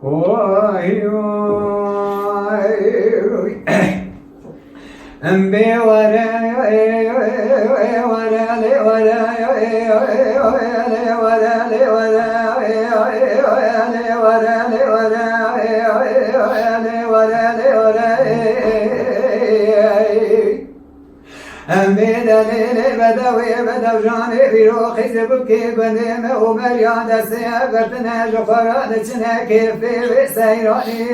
Oy oy Embi vare vare le vare le vare le vare le vare le vare le vare le vare أمين ليلي بدوي بدو جاني بيروخي زبكي بنيم ومليان دسيا برتنا جفران تنا كيفي بسيراني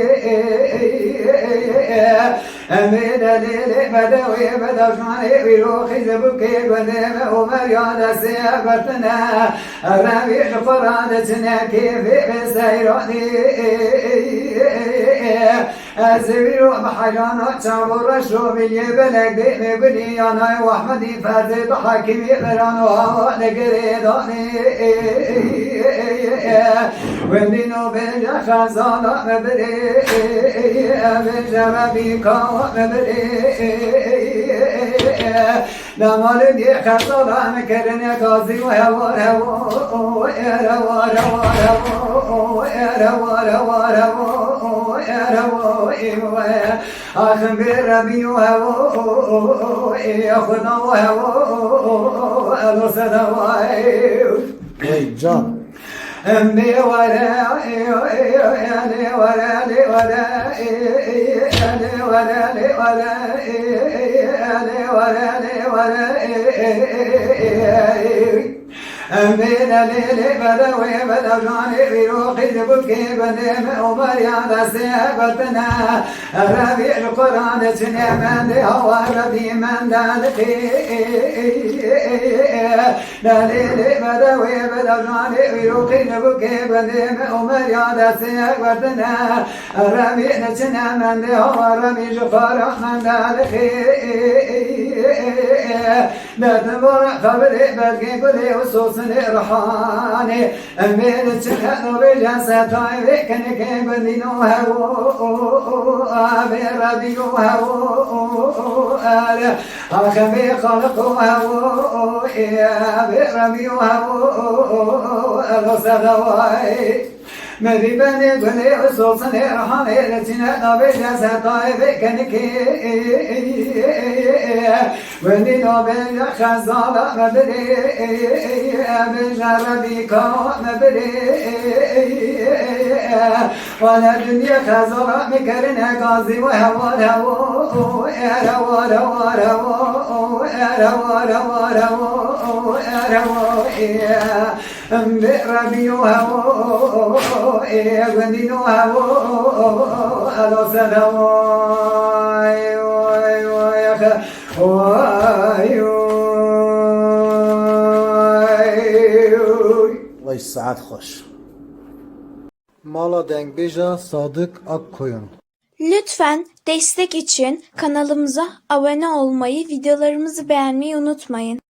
أمين ليلي بدوي بدو جاني بيروخي زبكي بنيم ومليان دسيا برتنا رامي جفران تنا كيفي بسيراني أزويرو محيانا تشابر الشوبي بلق دي بني أنا وأحمدي فازد حاكمي فرانو نقريداني وندينو بيجا خزانا مبري بيجا ربيكا مبري نمال دي خزانا مكرني غازي وهوار هوار هوار هوار هوار آخر بربي وهو ياخذنا وهو الوسط Hey Can. أمي ورا لي ورا لي ورا لي ورا لي ورا لي ورا لي ورا أمين ليلي بدوي بدو جاني بيروخي زبكي بنيم ومريان سيبتنا ربي القرآن تني من دي هو ربي من دالتي ليلي بدوي بدو جاني بيروخي زبكي بنيم ومريان سيبتنا ربي نتنا من دي هو ربي القرآن من دالتي لا تمر خبري بلقي كلي وصوص رحاني أمين تشهد بجلسة طيب كنك بدينو هو أبي ربي هو أخبي خلق هو أبي ربي هو الوسط مدي بني بني وصوصني رحاني لتنا نبي جلسة طيب كنك ودي نوبل خزالة مبري بجربي كو مبري ولا دنيا خزالة مكرنا غازي وهوار هو اروار وار هو اروار وار هو بربي هو ودي نو هو الوسط Allah saat hoş. Mala Dengbeja Sadık Akkoyun. Lütfen destek için kanalımıza abone olmayı, videolarımızı beğenmeyi unutmayın.